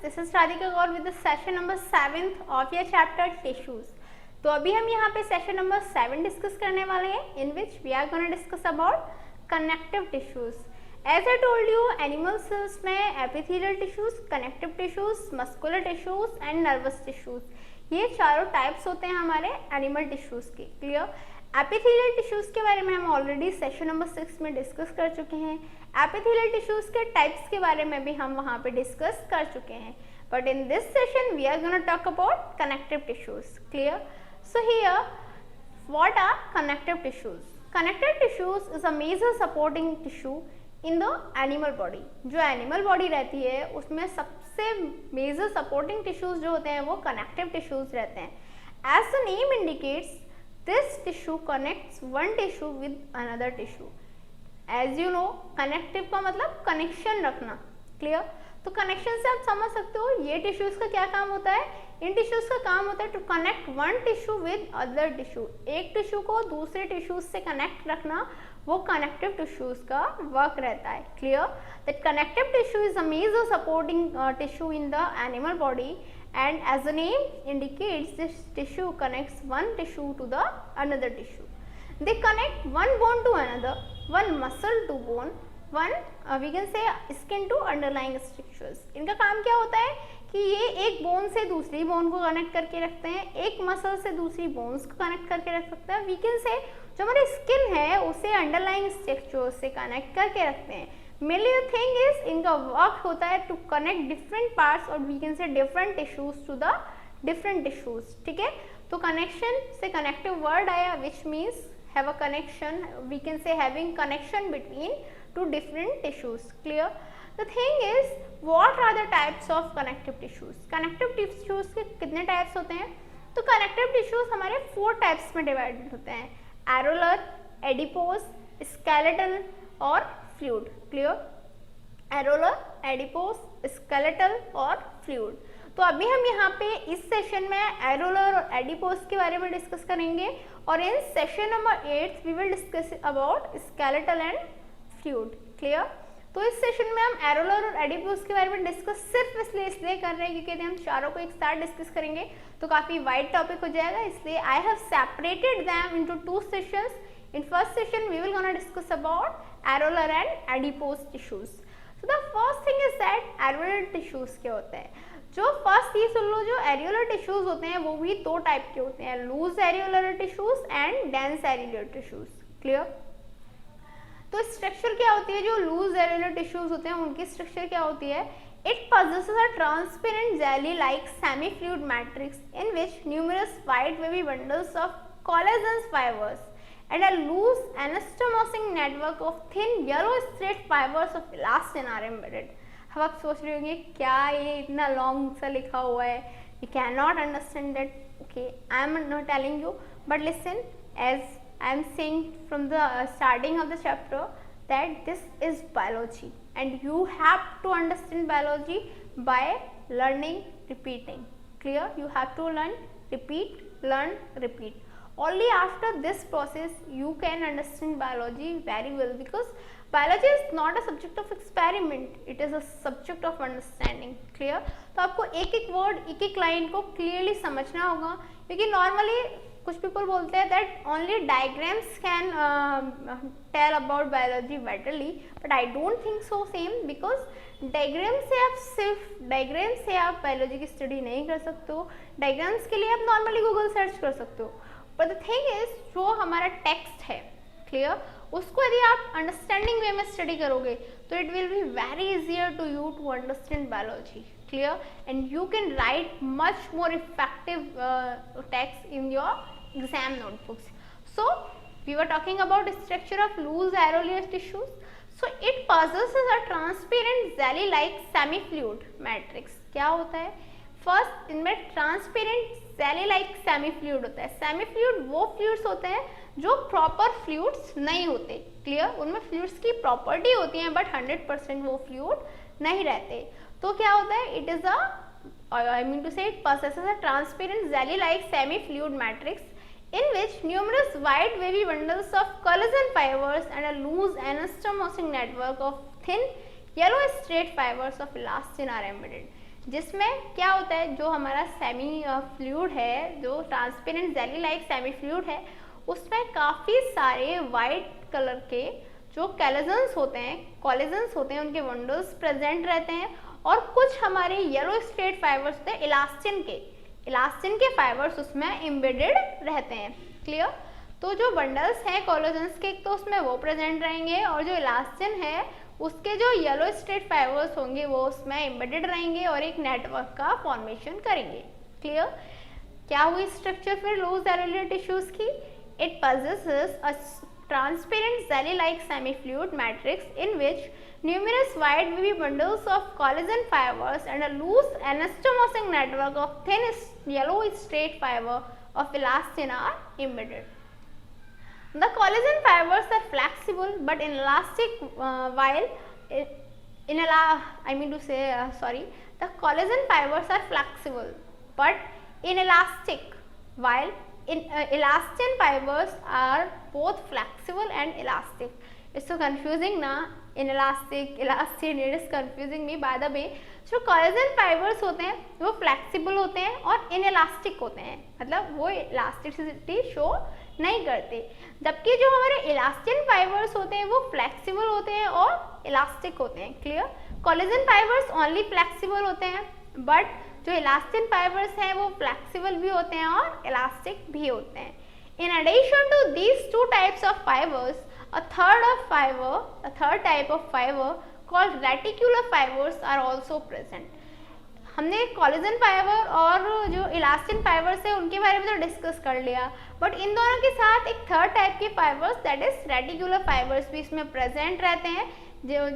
this is Radhika Gaur with the session number 7th of your chapter tissues. तो अभी हम यहाँ पे सेशन नंबर 7 डिस्कस करने वाले हैं in which we are going to discuss about connective tissues. As I told you, animal cells में epithelial tissues, connective tissues, muscular tissues and nervous tissues, ये चारों टाइप्स होते हैं हमारे एनिमल टिश्यूज के. क्लियर. एपिथेलियल टिश्यूज के बारे में हम ऑलरेडी सेशन नंबर 6 में डिस्कस कर चुके हैं. एपिथेलियल टिश्यूज के टाइप्स के बारे में भी हम वहाँ पे डिस्कस कर चुके हैं. But in this session we are gonna talk about connective tissues. Clear. So here what are connective tissues? Connective tissues is a major supporting tissue in the animal body. जो एनिमल बॉडी रहती है उसमें सबसे major supporting tissues जो होते हैं वो connective tissues रहते हैं. As the name indicates, this tissue connects one tissue with another tissue. As you know, connective का मतलब कनेक्शन रखना. क्लियर. तो कनेक्शन से आप समझ सकते हो ये टिश्यूज का क्या काम होता है. इन टिश्यूज का काम होता है to connect one tissue with other tissue. एक टिश्यू को दूसरे टिश्यूज से कनेक्ट रखना वो कनेक्टिव टिश्यूज का वर्क रहता है. Clear. That connective tissue is a major supporting tissue in the animal body. And as the name indicates, this tissue connects one tissue to the another tissue. They connect one bone to another, one muscle to bone, one we can say skin to underlying structures. इनका काम क्या होता है कि ये एक bone से दूसरी बोन को कनेक्ट करके रखते हैं, एक मसल से दूसरी बोन्स को कनेक्ट करके रख सकते हैं. वी कैन से जो हमारी स्किन है उसे अंडरलाइंग स्ट्रक्चर्स से कनेक्ट करके रखते हैं. मेनली द थिंग इज इनका वर्क होता है टू कनेक्ट डिफरेंट पार्ट्स और we can say different tissues to the different tissues. ठीक है. तो कनेक्शन से कनेक्टिव वर्ड आया which means have a connection. We can say having connection between two different tissues. Clear. The thing is what are the types of connective tissues? Connective tissues के कितने types होते हैं? तो connective tissues हमारे 4 types में divided होते हैं. Areolar, adipose, skeletal और fluid. Clear. Areolar, adipose, skeletal और फ्लूइड. तो अभी हम यहाँ पे इस सेशन में एरोलर और एडिपोज के बारे में डिस्कस करेंगे और in session number 8 we will discuss about skeletal and fluid. Clear. तो इस सेशन में हम एरोलर और एडिपोज के बारे में डिस्कस सिर्फ इसलिए कर रहे हैं क्योंकि यदि हम चारों को एक साथ डिस्कस करेंगे तो काफी वाइड टॉपिक हो जाएगा. इसलिए I have separated them into 2 sessions. In first session, we will gonna discuss about areolar and adipose tissues. So the first thing is that areolar tissues क्या होते हैं? जो फर्स्ट ये सुन लो, जो एरियोलर टिश्यूज होते हैं वो भी 2 टाइप के होते हैं, loose areolar tissues and dense areolar tissues. Clear. तो स्ट्रक्चर क्या होती है जो लूज एरियोलर टिश्यूज होते हैं उनकी स्ट्रक्चर क्या होती है? It possesses a transparent jelly-like semi-fluid matrix in which numerous white wavy bundles of collagen fibers and a loose anastomosing network of thin yellow straight fibers of elastin are embedded. अब आप सोच रहे होंगे क्या ये इतना लॉन्ग सा लिखा हुआ है, you cannot understand that. Okay, I am not telling you, but listen, as I am saying from the starting of the chapter that this is biology and you have to understand biology by learning, repeating. Clear. You have to learn, repeat, learn, repeat. Only after this process you can understand biology very well, because biology is not a subject of experiment, it is a subject of understanding. Clear. तो आपको एक एक word, एक एक line को clearly समझना होगा क्योंकि नॉर्मली कुछ पीपल बोलते हैं that only diagrams can tell about biology betterly, but I don't think so same, because diagram से आप बायोलॉजी की स्टडी नहीं कर सकते हो. डायग्राम्स के लिए आप नॉर्मली गूगल सर्च कर सकते हो. बट द थिंग इज जो हमारा टेक्स्ट है, क्लियर, उसको यदि आप अंडरस्टैंडिंग वे में स्टडी करोगे तो it will be very easier to you to understand biology. Clear. And you can write much more effective text in your exam notebooks. So we were talking about structure of loose areolar tissues. So it possesses a transparent jelly like semi fluid matrix. क्या होता है? First इनमें transparent jelly like semi fluid होता है. Semi fluid वो fluids होते हैं जो प्रॉपर फ्लूइड्स नहीं होते. क्लियर. उनमें फ्लूइड्स की प्रॉपर्टी होती है बट 100% वो फ्लूइड नहीं रहते. तो क्या होता है? It is I mean to say it possesses a transparent jelly like semi fluid matrix in which numerous white wavy bundles of collagen fibers and a loose anastomosing network of thin yellow straight fibers of elastin are embedded. जिसमें क्या होता है, जो हमारा semi fluid है, जो transparent jelly like semi fluid है, उसमें काफ़ी सारे वाइट कलर के जो कोलेजन्स होते हैं उनके बंडल्स प्रेजेंट रहते हैं, और कुछ हमारे येलो स्ट्रेट फाइबर्स होते हैं इलास्टिन के फाइबर्स उसमें एम्बेडेड रहते हैं। क्लियर? तो जो बंडल्स हैं कोलेजन्स के, तो उसमें वो प्रेजेंट रहेंगे, और जो इलास्टिन है उसके जो येलो स्ट्रेट फाइबर्स होंगे वो उसमें एम्बेडेड रहेंगे और एक नेटवर्क का फॉर्मेशन करेंगे। क्लियर? क्या हुई स्ट्रक्चर फिर लूज एरेलियर टिश्यूज की? It possesses a transparent jelly-like semi-fluid matrix in which numerous wide wavy bundles of collagen fibers and a loose anastomosing network of thin yellow straight fiber of elastin are embedded. The collagen fibers are flexible but inelastic the collagen fibers are flexible but inelastic while elastin fibers are both flexible and elastic. It's so confusing ना, inelastic, elastin, it is confusing me. By the way, जो collagen fibers होते हैं वो flexible होते हैं और inelastic होते हैं, मतलब वो elasticity show नहीं करते, जबकि जो हमारे elastin fibers होते हैं वो flexible होते हैं और elastic होते हैं। Clear? Collagen fibers only flexible होते हैं, but जो इलास्टिन फाइबर्स हैं वो फ्लेक्सिबल भी होते हैं और इलास्टिक भी होते हैं। In addition to these two types of fibres, a third type of fibre called reticular fibres are also present. हमने कोलेजन फाइबर और जो इलास्टिन फाइबर्स है उनके बारे में तो डिस्कस कर लिया, बट इन दोनों के साथ एक थर्ड टाइप के fibres that is reticular fibres भी इसमें प्रेजेंट रहते हैं,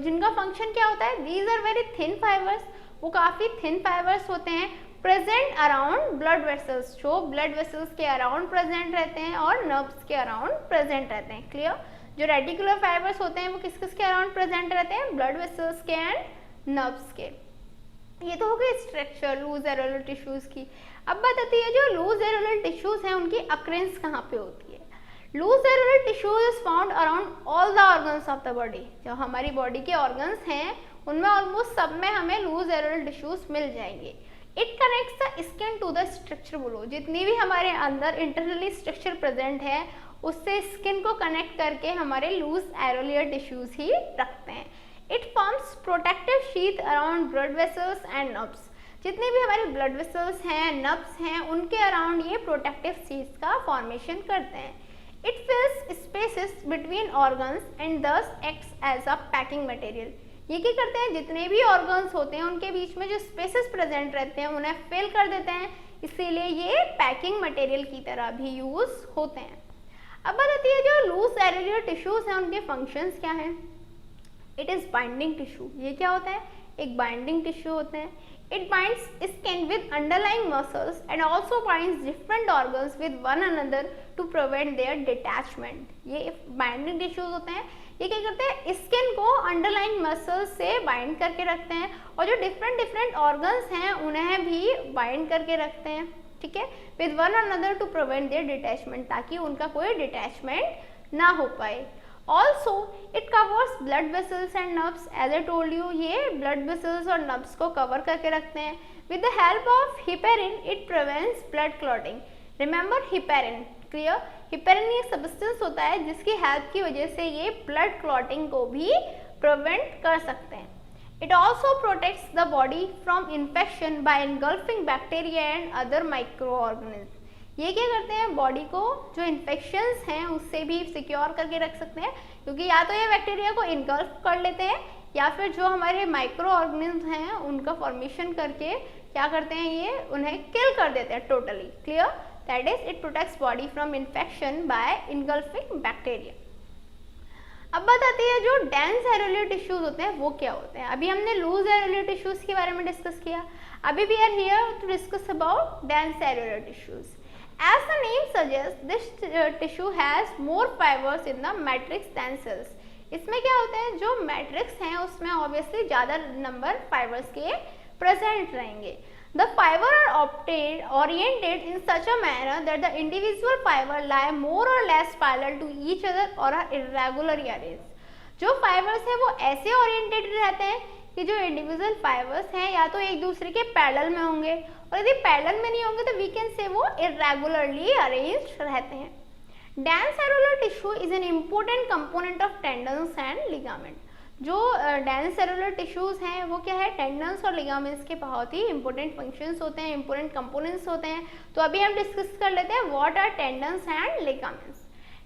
जिनका फंक्शन क्या होता है? These are very thin fibres, वो काफ़ी थिन फाइबर्स होते हैं, प्रेजेंट अराउंड ब्लड वेसल्स, जो ब्लड वेसल्स के अराउंड प्रेजेंट रहते हैं और नर्व्स के अराउंड प्रेजेंट रहते हैं। क्लियर? जो रेटिकुलर फाइबर्स होते हैं वो किस किस के अराउंड प्रेजेंट रहते हैं? ब्लड वेसल्स के एंड नर्व्स के। ये तो हो गई स्ट्रक्चर लूज एरेलियर टिश्यूज की। अब बात आती है जो लूज एरेलियर टिश्यूज हैं उनकी अक्रेंस कहाँ पे होती है? Loose areolar tissues is found around all the organs of the body. जो हमारी बॉडी के ऑर्गन्स हैं उनमें ऑलमोस्ट सब में हमें लूज एरेलियर टिश्यूज मिल जाएंगे। It connects the skin to the structure below. जितनी भी हमारे अंदर इंटरनली स्ट्रक्चर प्रेजेंट है उससे स्किन को कनेक्ट करके हमारे लूज एरेलियर टिश्यूज ही रखते हैं। It forms protective sheath around blood vessels and nerves. जितने भी हमारे ब्लड वेसल्स हैं, नर्व्स हैं, उनके अराउंड ये प्रोटेक्टिव शीथ का फॉर्मेशन करते हैं। It fills spaces between organs and thus acts as a packing material. ये क्या करते हैं? जितने भी ऑर्गन्स होते हैं उनके बीच में जो स्पेसेस प्रेजेंट रहते हैं उन्हें फिल कर देते हैं, इसीलिए ये पैकिंग मटेरियल की तरह भी यूज होते हैं। अब बात आती है जो लूज एरेलियर टिश्यूज हैं उनके फंक्शंस क्या हैं? It is binding tissue. ये क्या होता है? एक बाइंडिंग टिश्यू होते हैं। It binds skin with underlying muscles and also binds different organs with one another to prevent their detachment. ये बाइंडिंग टिश्यूज होते हैं, ये क्या करते हैं? स्किन को अंडरलाइंग मसल्स से बाइंड करके रखते हैं और जो डिफरेंट ऑर्गन्स हैं उन्हें भी बाइंड करके रखते हैं। ठीक है? With one another to prevent their detachment, ताकि उनका कोई डिटैचमेंट ना हो पाए। Also it covers blood vessels and nerves. As I told you, ये ब्लड वेसल्स और नर्व्स को कवर करके रखते हैं। With the help of heparin it prevents blood clotting. Remember heparin. Clear? Heparin एक सब्सटेंस होता है जिसकी हेल्प की वजह से ये ब्लड क्लॉटिंग को भी प्रिवेंट कर सकते हैं। It also protects the body from infection by engulfing bacteria and other micro organism. ये क्या करते हैं? बॉडी को जो इन्फेक्शंस हैं उससे भी सिक्योर करके रख सकते हैं, क्योंकि या तो ये बैक्टीरिया को इनगल्फ कर लेते हैं या फिर जो हमारे माइक्रो ऑर्गेनिज्म हैं उनका फॉर्मेशन करके क्या करते हैं? ये उन्हें किल कर देते हैं totally. Clear? That is it protects body from infection by engulfing bacteria. अब बात आती है जो डेंस एरेलियर टिश्यूज होते हैं वो क्या होते हैं? अभी हमने लूज एरेलियर टिश्यूज के बारे में डिस्कस किया, अभी we are here to discuss about dense areolar tissues. As the name suggests, this tissue has more fibers in the matrix than cells. इसमें क्या होता है? जो मैट्रिक्स हैं उसमें ऑब्वियसली ज़्यादा नंबर फाइबर्स के प्रेजेंट रहेंगे। The fiber are oriented in such a manner that the individual fiber lie more or less parallel to each other or are irregularly arranged. जो फाइबर्स हैं वो ऐसे ओरिएंटेड रहते हैं कि जो इंडिविजुअल फाइबर्स हैं या तो एक दूसरे के पैरेलल में होंगे, और यदि पैरेलल में नहीं होंगे तो वी कैन से वो इरेगुलरली अरेंज्ड रहते हैं। Dense cellular tissue is an important component of tendons and ligament. जो डेंस सेलुलर टिश्यूज हैं वो क्या है, टेंडन्स और लिगामेंट्स के बहुत ही इंपॉर्टेंट फंक्शंस होते हैं, इंपॉर्टेंट कंपोनेंट्स होते हैं। तो अभी हम डिस्कस कर लेते हैं what are tendons and ligaments.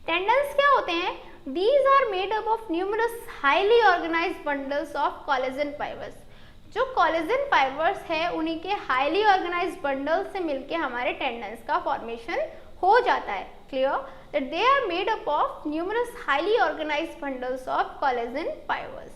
Tendons क्या होते हैं? These are made up of numerous highly organized bundles of collagen fibers। जो कोलेजन फाइबर्स है उन्हीं के हाईली ऑर्गेनाइज्ड बंडल से मिलके हमारे टेंडन्स का फॉर्मेशन हो जाता है। Clear that they are made up of numerous highly organised bundles of collagen fibres.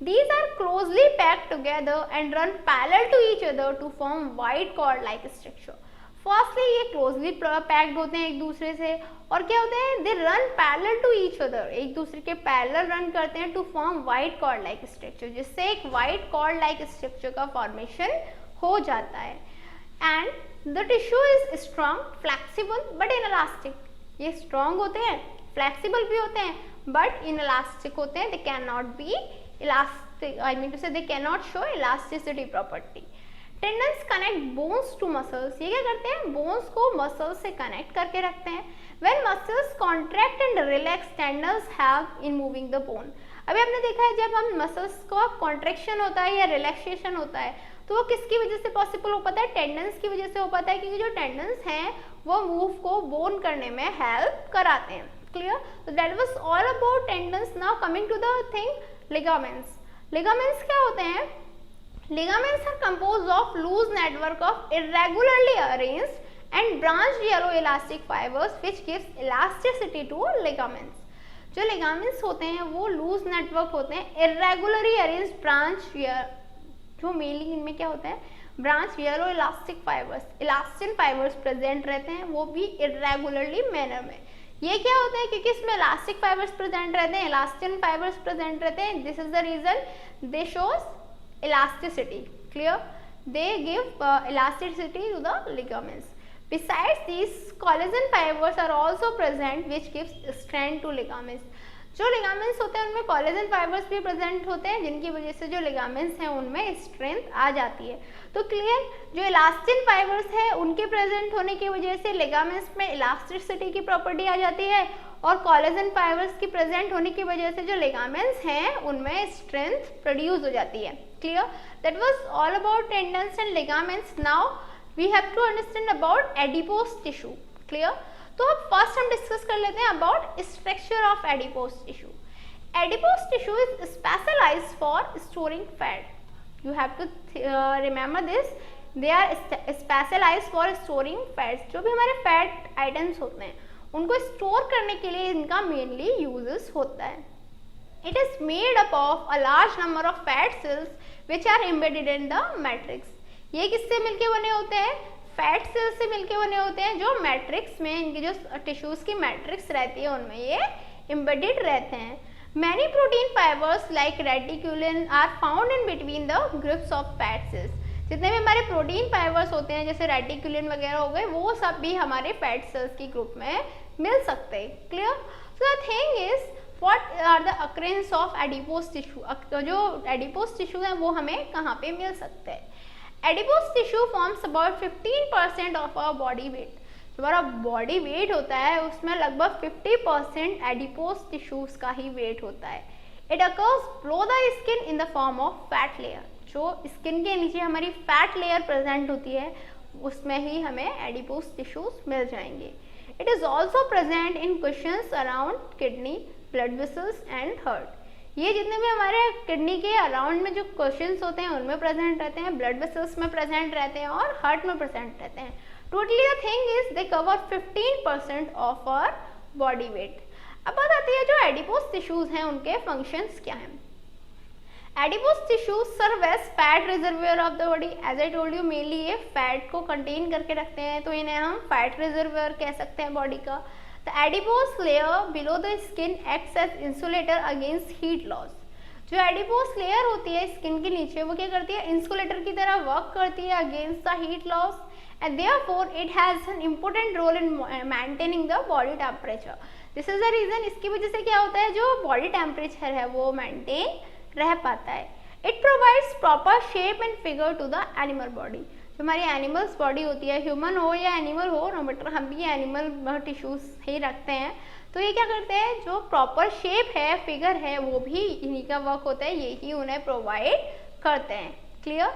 These are closely packed together and run parallel to each other to form wide cord-like structure। Firstly ये closely packed होते हैं एक दूसरे से, और क्या होते हैं, they run parallel to each other, एक दूसरे के पैरेलल रन करते हैं to form wide cord like structure, जिससे एक वाइड कॉर्ड लाइक स्ट्रक्चर का फॉर्मेशन हो जाता है। And the tissue is strong, flexible but inelastic. ये स्ट्रॉन्ग होते हैं, फ्लेक्सिबल भी होते हैं, बट इनइलास्टिक होते हैं। They can not be elastic, I mean to say they can not show elasticity property. Tendons connect bones to muscles. ये क्या करते हैं, बोन्स को मसल्स से कनेक्ट करके रखते हैं। When muscles contract and relax, tendons have in moving the bone. अभी आपने देखा है जब हम मसल्स का कॉन्ट्रैक्शन होता है या रिलैक्सेशन होता है तो वो किसकी वजह से पॉसिबल हो पाता है, टेंडन्स की वजह से हो पाता है, क्योंकि जो टेंडन्स हैं वो मूव को बोन करने में हेल्प कराते हैं। क्लियर, तो that was all about tendons. Now coming to the thing ligaments. Ligaments क्या होते हैं? Ligaments are composed of loose network of irregularly arranged and branched yellow elastic fibers which gives elasticity to ligaments। जो ligaments होते हैं वो loose network होते हैं, irregularly arranged branch, जो मेनली इनमें क्या होता है, branch yellow elastic fibers, elastin fibers present रहते हैं, वो भी irregularly manner में। ये क्या होता है, क्योंकि इसमें elastic fibers प्रेजेंट रहते हैं, elastin fibers प्रेजेंट रहते हैं, this is the reason they shows elasticity। Clear, they give elasticity to the ligaments। Besides these, collagen fibers are also present which gives strength to ligaments। जो ligaments होते हैं उनमें collagen fibers भी present होते हैं, जिनकी वजह से जो ligaments हैं उनमें strength आ जाती है। तो clear, जो elastin fibers है उनके present होने की वजह से ligaments में elasticity की property आ जाती है, और कोलेजन फाइबर्स की प्रेजेंट होने की वजह से जो लिगामेंट्स हैं उनमें स्ट्रेंथ प्रोड्यूस हो जाती है। Clear, that was all about tendons and ligaments. Now we have to understand about adipose tissue. Clear, तो अब फर्स्ट हम डिस्कस कर लेते हैं about structure of adipose tissue. Adipose tissue is specialised for storing fat. You have to remember this, they are specialised for storing fats. जो भी हमारे fat items होते हैं उनको स्टोर करने के लिए इनका मेनली यूजेस होता है। It is made up of a large number of fat cells which are embedded in the matrix. ये किससे मिलके बने होते हैं, फैट सेल्स से मिलके बने होते हैं, जो मैट्रिक्स में इनकी जो टिश्यूज की मैट्रिक्स रहती है उनमें ये एम्बेडेड रहते हैं। Many protein fibres like reticulin are found in between the groups of fat cells. जितने भी हमारे प्रोटीन फाइबर्स होते हैं जैसे रेटिकुलिन वगैरह हो गए, वो सब भी हमारे फैट सेल्स की ग्रुप में मिल सकते हैं। Clear, so the thing is what are the occurrence of adipose tissue. जो एडिपोज टिश्यू है वो हमें कहाँ पे मिल सकते हैं। Adipose tissue forms about 15% of our body weight. जो हमारा बॉडी वेट होता है उसमें लगभग 50% एडिपोज टिश्यूज का ही वेट होता है। It occurs below the skin in the form of fat layer. जो स्किन के नीचे हमारी फैट लेयर प्रेजेंट होती है उसमें ही हमें एडिपोज टिश्यूज मिल जाएंगे। It is also present in cushions around kidney, blood vessels and heart. ये जितने भी हमारे किडनी के अराउंड में जो कुशंस होते हैं उनमें प्रेजेंट रहते हैं, ब्लड वेसल्स में प्रेजेंट रहते हैं और हार्ट में प्रेजेंट रहते हैं। Totally the thing is they cover 15% of our body weight. अब बात आती है जो एडिपोज टिश्यूज हैं उनके फंक्शंस क्या हैं। Adipose tissues serve as fat reservoir of the body. As I told you, mainly ये फैट को कंटेन करके रखते हैं, तो इन्हें हम फैट रिजर्वियर कह सकते हैं बॉडी का। The adipose layer below the skin acts as insulator against heat loss. जो एडिपोज लेयर होती है स्किन के नीचे वो क्या करती है, इंसुलेटर की तरह वर्क करती है against the heat loss, and therefore it has an important role in maintaining the body temperature. This is the reason, इसकी वजह से क्या होता है जो बॉडी टेम्परेचर है वो मेंटेन रह पाता है। It provides proper shape and figure to the animal body. जो हमारी एनिमल्स बॉडी होती है, ह्यूमन हो या एनिमल हो, नो मैटर, हम भी एनिमल टिश्यूज ही रखते हैं, तो ये क्या करते हैं, जो प्रॉपर शेप है, फिगर है, वो भी इन्हीं का वर्क होता है, यही उन्हें प्रोवाइड करते हैं। Clear?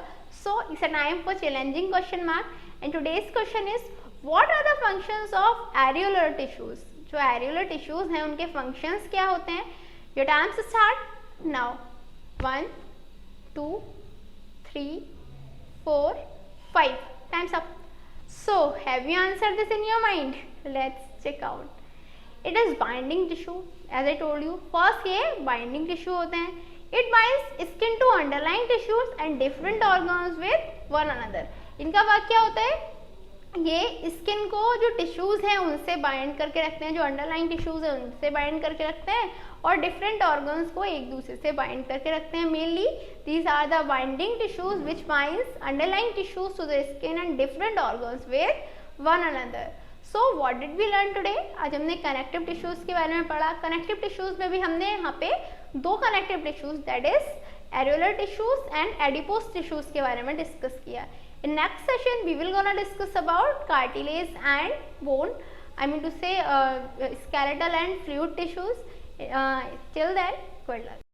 So it's a time for challenging question mark and today's question is what are the functions of areolar tissues. जो एरियोलर टिश्यूज हैं उनके फंक्शंस क्या होते हैं? Your time start now. 1 2 3 4 5 time's up. So have you answered this in your mind? Let's check out. It is binding tissue, as I told you. First ये binding tissue होते हैं. It binds skin to underlying tissues and different organs with one another. इनका work क्या होता है? ये skin को जो टिश्यूज हैं उनसे बाइंड करके रखते हैं, जो अंडरलाइंग टिश्यूज हैं उनसे बाइंड करके रखते हैं, और डिफरेंट ऑर्गन्स को एक दूसरे से बाइंड करके रखते हैं। Mainly these are the binding tissues which binds underlying tissues to the skin and different organs with one another. So what did we learn today? आज हमने कनेक्टिव टिश्यूज के बारे में पढ़ा। कनेक्टिव टिश्यूज में भी हमने यहाँ पे दो connective tissues, that is areolar tissues and adipose tissues के बारे में डिस्कस किया। In next session we will gonna discuss about cartilage and bone, I mean to say skeletal and fluid tissues. Till then, good luck.